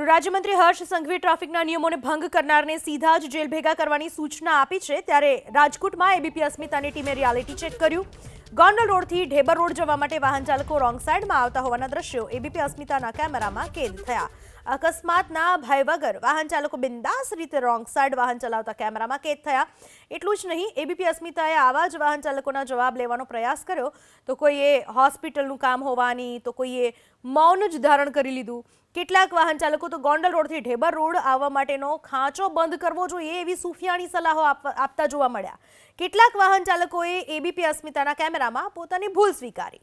ગૃહ રાજ્યમંત્રી હર્ષ સંઘવીએ ટ્રાફિકના નિયમોને ભંગ કરનારને સીધા જ જેલ ભેગા કરવાની સૂચના આપી છે। ત્યારે રાજકોટમાં એબીપી અસ્મિતાની ટીમે રિયાલિટી ચેક કર્યું। ગોંડલ રોડથી ઢેબર રોડ જવા માટે વાહન ચાલકો રોંગ સાઈડમાં આવતા હોવાના દ્રશ્યો એબીપી અસ્મિતાના કેમેરામાં કેદ થયા। અકસ્માતના ભય વગર વાહન ચાલકો બિંદાસ રીતે રોંગ સાઈડ વાહન ચલાવતા કેમેરામાં કેદ થયા। એટલું જ નહીં, એબીપી અસ્મિતાએ આવા જ વાહન ચાલકોના જવાબ લેવાનો પ્રયાસ કર્યો તો કોઈએ હોસ્પિટલનું કામ હોવાની તો કોઈએ મૌન જ ધારણ કરી લીધું। કેટલાક વાહન ચાલકો તો ગોંડલ રોડથી ઢેબર રોડ આવવા માટેનો ખાંચો બંધ કરવો જોઈએ એવી સુફિયાણી સલાહો આપતા જોવા મળ્યા। કેટલાક વાહન ચાલકોએ એબીપી અસ્મિતાના કેમેરામાં પોતાની ભૂલ સ્વીકારી।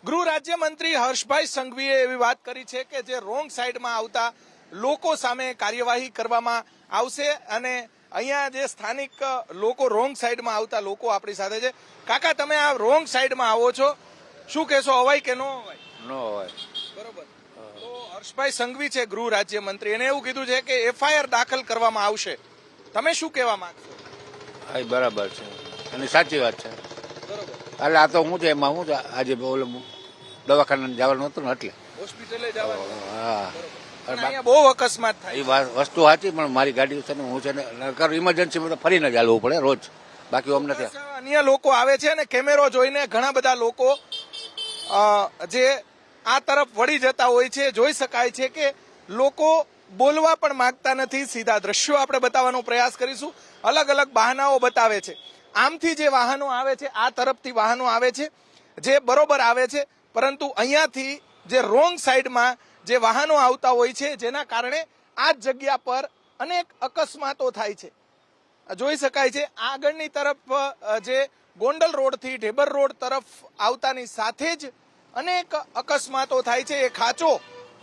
ગૃહ રાજ્યમંત્રી હર્ષભાઈ સંઘવીએ એવી વાત કરી છે કે જે રોંગ સાઈડમાં આવતા લોકો સામે કાર્યવાહી કરવામાં આવશે અને અહીંયા જે સ્થાનિક લોકો રોંગ સાઈડમાં આવતા લોકો આપણી સાથે છે। કાકા, તમે આ રોંગ સાઈડમાં આવો છો, શું કહેશો, અવાય કે નો અવાય? નો અવાય। બરોબર, તો હર્ષભાઈ સંઘવી છે ગૃહ રાજ્યમંત્રી, એને એવું કીધું છે કે એફઆઈઆર દાખલ કરવામાં આવશે, તમે શું કહેવા માંગશો? હા, બરાબર છે અને સાચી વાત છે। બરોબર, એટલે આ તો હું છે એમાં હું આજે દવાખાને જવાનું હતું ને એટલે હોસ્પિટલે જવાનું। હા, અહીંયા બહુ અકસ્માત થાય એ વસ્તુ સાચી, પણ મારી ગાડી છે ને હું છે ને ઇમરજન્સીમાં તો ફરીને જ હાલવું પડે રોજ, બાકી અમને નથી। અન્ય લોકો આવે છે અને કેમેરો જોઈને ઘણા બધા લોકો જે આ તરફ વળી જતા હોય છે। જોઈ શકાય છે કે લોકો બોલવા પણ માંગતા નથી। સીધા દ્રશ્યો આપણે બતાવવાનો પ્રયાસ કરીશું। અલગ અલગ બહાનાઓ બતાવે છે। આમથી જે વાહનો આવે છે, આ તરફથી વાહનો આવે છે જે બરોબર આવે છે, પરંતુ અહીંયાથી જે રોંગ સાઈડમાં જે વાહનો આવતા હોય છે જેના કારણે આ જ જગ્યા પર અનેક અકસ્માતો થાય છે। જોઈ શકાય છે આગળની તરફ જે ગોંડલ રોડથી ઢેબર રોડ તરફ આવતાની સાથે જ અનેક અકસ્માતો થાય છે। એ ખાંચો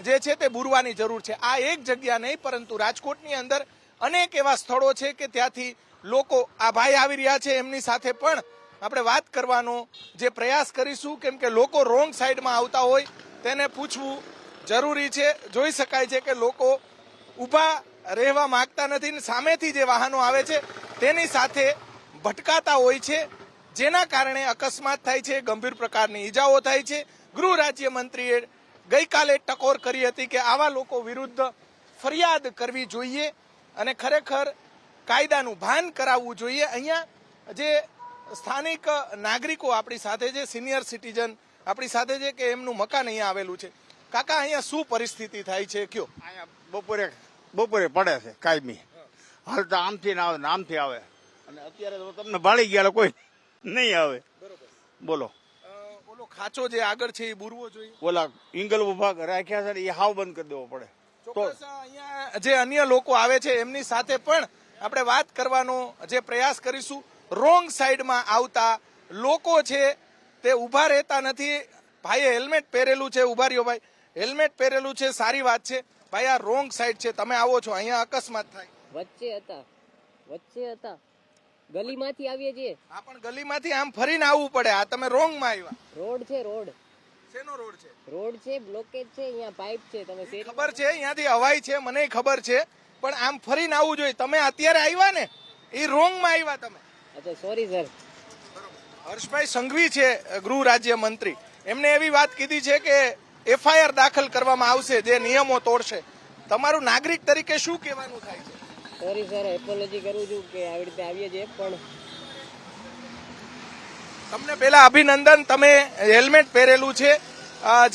જે છે તે બુરવાની જરૂર છે। આ એક જગ્યા નહીં, પરંતુ રાજકોટની અંદર અનેક એવા સ્થળો છે કે ત્યાંથી લોકો, આ ભાઈ આવી રહ્યા છે એમની સાથે પણ આપણે વાત કરવાનો જે પ્રયાસ કરીશું, કેમ કે લોકો રોંગ સાઈડમાં આવતા હોય તેને પૂછવું જરૂરી છે। જોઈ શકાય છે કે લોકો ઊભા રહેવા માંગતા નથી ને સામેથી જે વાહનો આવે છે તેની સાથે ભટકાતા હોય છે, જેના કારણે અકસ્માત થાય છે, ગંભીર પ્રકારની ઈજાઓ થાય છે। ગૃહ રાજ્યમંત્રીએ ગઈકાલે ટકોર કરી હતી કે આવા લોકો વિરુદ્ધ ફરિયાદ કરવી જોઈએ અને ખરેખર કાયદાનું ભાન કરાવવું જોઈએ। અહીંયા જે સ્થાનિક નાગરિકો આપણી સાથે છે, સિનિયર સિટીઝન આપણી સાથે છે કે એમનું મકાન અહીંયા આવેલું છે। કાકા, અહીંયા શું પરિસ્થિતિ થાય છે કયો? અહીંયા બપોરે પડે છે કાયમી, હાલતા આમથી ના આવે ને આમથી આવે, અને અત્યારે તો તમને ભાળી ગયા કોઈ નહીં આવે। બોલો, ઓલો ખાંચો જે આગળ છે એ બુરવો જોઈએ, ઓલા ઇંગલ વિભાગ રાખ્યા છે એ હાવ બંધ કરી દેવો પડે। ચોક્કસ અહીંયા જે અન્ય લોકો આવે છે એમની સાથે પણ આપણે વાત કરવાનો જે પ્રયાસ કરીશું। રોંગ સાઈડમાં આવતા લોકો છે તે ઊભા રહેતા નથી। ભાઈએ હેલ્મેટ પહેરેલું છે, ઉભા રહ્યો ભાઈ, હેલ્મેટ પહેરેલું છે, સારી વાત છે ભાઈ। આ રોંગ સાઈડ છે, તમે આવો છો, અહીંયા અકસ્માત થાય। વચ્ચે હતા ગલીમાંથી આવીએ છીએ। હા, પણ ગલીમાંથી આમ ફરીને આવવું પડે, આ તમે રોંગ માં આવ્યા। રોડ છે, રોડ શેનો રોડ છે? રોડ છે, બ્લોકેજ છે, અહીંયા પાઇપ છે, તમે ખબર છે, અહીંયાથી અવાય છે, મને ખબર છે, પણ આમ ફરીને આવવું જોઈએ। તમે અત્યારે આવ્યા ને, એ રોંગ માં આવ્યા તમે। અચ્છા, સોરી સર। હર્ષભાઈ સંઘવી છે ગૃહ રાજ્ય મંત્રી, એમને એવી વાત કીધી છે કે એફઆઈઆર દાખલ કરવામાં આવશે જે નિયમો તોડશે। તમારું નાગરિક તરીકે શું કહેવાનું થાય છે? સોરી સર, એપોલોજી કરું છું કે આવી રીતે આવીએ છીએ, પણ તમને પેલા અભિનંદન, તમે હેલ્મેટ પહેરેલું છે,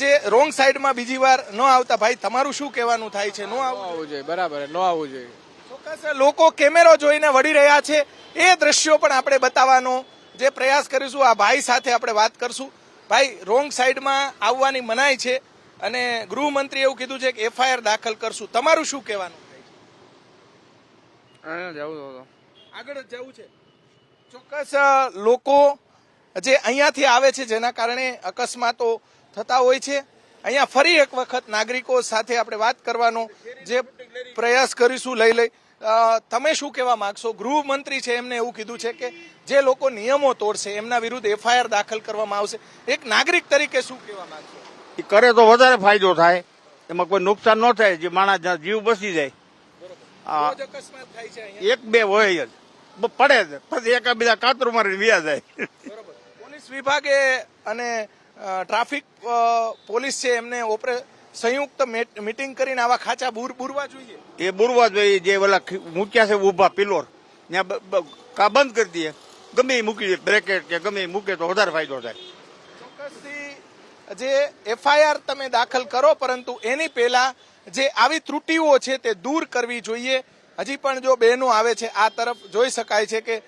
જે રોંગ સાઈડમાં બીજી વાર ન આવતા। ભાઈ, તમારું શું કહેવાનું થાય છે? નો આવવું જોઈએ, બરાબર, નો આવવું જોઈએ। ચોક્કસ લોકો કેમેરો જોઈને વળી રહ્યા છે, એ દ્રશ્યો પણ આપણે બતાવવાનો જે પ્રયાસ કરીશું। આ ભાઈ સાથે આપણે વાત કરશું। ભાઈ, રોંગ સાઈડમાં આવવાની મનાઈ છે અને ગૃહમંત્રી એવું કીધું છે કે એફઆઈઆર દાખલ કરશું, તમારું શું કહેવાનું થાય છે? આગળ જ જવું છે। ચોક્કસ લોકો જે અહીંયાથી આવે છે જેના કારણે અકસ્માતો થતા હોય છે। અહીંયા ફરી એક વખત નાગરિકો સાથે આપણે વાત કરવાનો જે પ્રયાસ કરીશું। લઈ તમે શું કહેવા માંગશો? ગૃહમંત્રી છે, એમને એવું કીધું છે કે જે લોકો નિયમો તોડશે એમના વિરુદ્ધ એફઆઈઆર દાખલ કરવામાં આવશે। એક નાગરિક તરીકે શું કહેવા માંગશો? એ કરે તો વધારે ફાયદો થાય, એમાં કોઈ નુકસાન ન થાય, જે માણસ જીવ બચી જાય। રોજ અકસ્માત થાય છે અહીંયા? એક બે હોય જ, પડે જ, પછી એકાબીજા કાતરું મારીને વ્યા જાય। બરોબર, પોલીસ વિભાગે અને ટ્રાફિક પોલીસ છે એમને સંયુક્ત મીટિંગ કરીને આવા ખાંચા બુરવા જોઈએ. એ બુરવા જોઈએ, જે ઓલા મૂક્યા છે ઉભા પિલોર ત્યાં કા બંધ કરી દઈએ, ગમે એ મૂકી દે બ્રેકેટ કે ગમે એ મૂકે તો વધારે ફાયદો થાય. ચોક્કસથી જે એફઆઈઆર તમે દાખલ કરો, પરંતુ એની પહેલા જે આવી ત્રુટીઓ છે તે દૂર કરવી જોઈએ. હજી પણ જો બહેનો આવે છે આ તરફ, જોઈ શકાય છે કે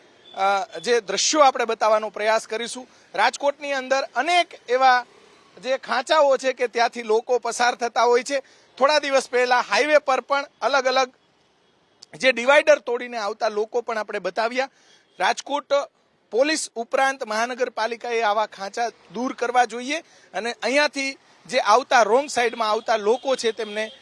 જે દ્રશ્યો આપણે બતાવવાનો પ્રયાસ કરીશું. રાજકોટની અંદર અનેક એવા જે ખાંચાઓ છે કે ત્યાંથી લોકો પસાર થતા હોય છે. થોડા દિવસ પહેલા હાઈવે પર પણ અલગ અલગ જે ડિવાઈડર તોડીને આવતા લોકો પણ આપણે બતાવ્યા. રાજકોટ પોલીસ ઉપરાંત મહાનગરપાલિકાએ આવા ખાંચા દૂર કરવા જોઈએ અને અહીંયાથી જે આવતા રોંગ સાઈડમાં આવતા લોકો છે તેમને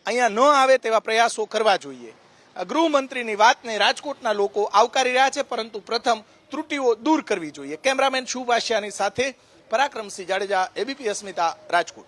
અહીંયા ન આવે તેવા પ્રયાસો કરવા જોઈએ. ગૃહમંત્રીની વાતને રાજકોટના લોકો આવકારી રહ્યા છે, પરંતુ પ્રથમ ત્રુટીઓ દૂર કરવી જોઈએ. કેમેરામેન શુભ આશિયાની સાથે પરાક્રમસિંહ જાડેજા, એબીપી અસ્મિતા, રાજકોટ.